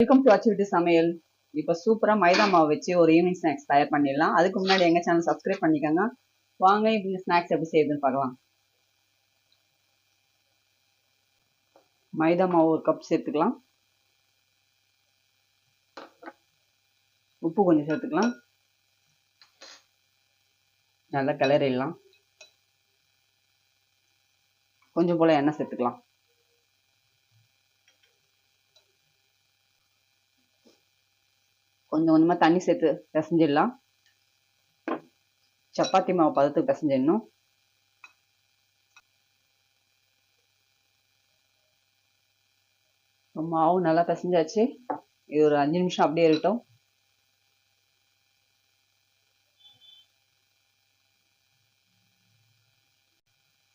Welcome to அச்சுவிட்டு சமையல். இப்போ சூப்பரா மைதா மாவு வச்சு ஒரு ஈவினிங் ஸ்நாக்ஸ் தயார் பண்ணிடலாம். அதுக்கு முன்னாடி எங்க சேனல் சப்ஸ்கிரைப் பண்ணிக்கோங்க. வாங்க இந்த ஸ்நாக்ஸ் எப்படி செய்யுதுன்னு பார்க்கலாம். மைதா மாவு ஒரு கப் சேர்த்துக்கலாம். உப்பு கொஞ்சம் சேர்த்துக்கலாம். நல்லா கிளறிடலாம். கொஞ்சம் போல எண்ணெய் சேர்த்துக்கலாம். கொஞ்சம் கொஞ்சமா தண்ணி சேர்த்து பிசைஞ்சிடலாம். சப்பாத்தி மாவு பதத்துக்கு பிசைஞ்சிடணும். மாவு நல்லா பிசைஞ்சாச்சு. இது ஒரு 5 நிமிஷம் அப்படியே இருக்கட்டும்.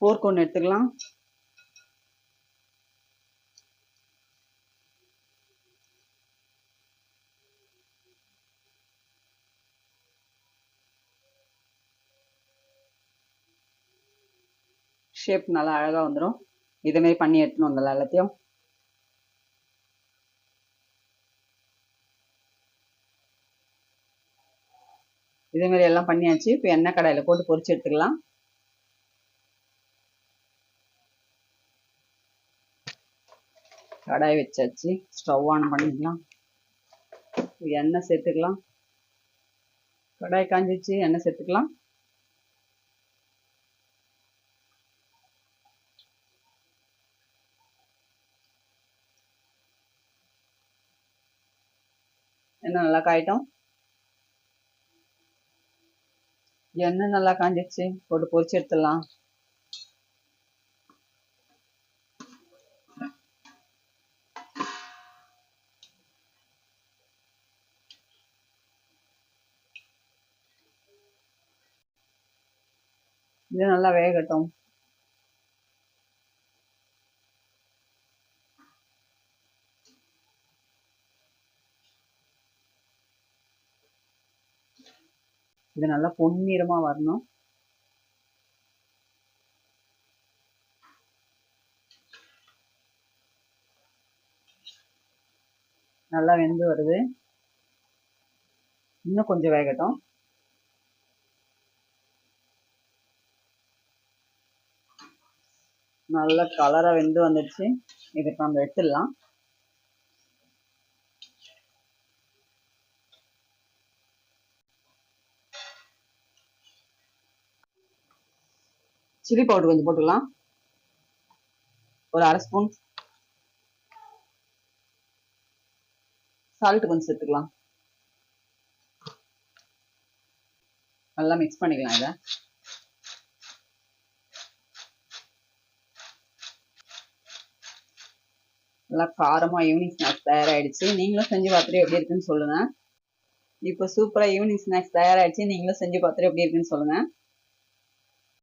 போர்க் ஒன்று எடுத்துக்கலாம். ஷேப் நல்லா அழகா வந்துடும். இதே மாதிரி பண்ணி எடுத்துன்னு வந்துடலாம் எல்லாத்தையும். இதே மாதிரி எல்லாம் பண்ணியாச்சு. இப்போ எண்ணெய் கடாயில போட்டு பொரிச்சு எடுத்துக்கலாம். கடாய் வச்சாச்சு. ஸ்டவ் ஆன் பண்ணிக்கலாம். எண்ணெய் சேர்த்துக்கலாம். கடாய் காஞ்சிச்சு. எண்ணெய் சேர்த்துக்கலாம். எண்ணெய் நல்லா காயிட்டோம். எண்ணெய் நல்லா காஞ்சிச்சு. போட்டு பொரிச்சு எடுத்துடலாம். இது நல்லா வேகட்டும். இது நல்லா பொன்னிறமா வரணும். நல்லா வெந்து வருது. இன்னும் கொஞ்சம் வேகட்டும். நல்ல கலரா வெந்து வந்துடுச்சு. இதுக்கு நம்ம எடுத்துடலாம். சில்லி பவுடர் கொஞ்சம் போட்டுக்கலாம். ஒரு 1/2 ஸ்பூன். சால்ட் கொஞ்சம் சேர்த்துக்கலாம். நல்லா மிக்ஸ் பண்ணிக்கலாம். இதை நல்லா காரமா ஈவினிங் ஸ்நாக்ஸ் தயாராகிடுச்சு. நீங்களும் செஞ்சு பார்த்துட்டு எப்படி இருக்குன்னு சொல்லுங்க. இப்போ சூப்பரா ஈவினிங் ஸ்நாக்ஸ் தயாராகிடுச்சு. நீங்களும் செஞ்சு பார்த்துட்டு எப்படி இருக்குன்னு சொல்லுங்க.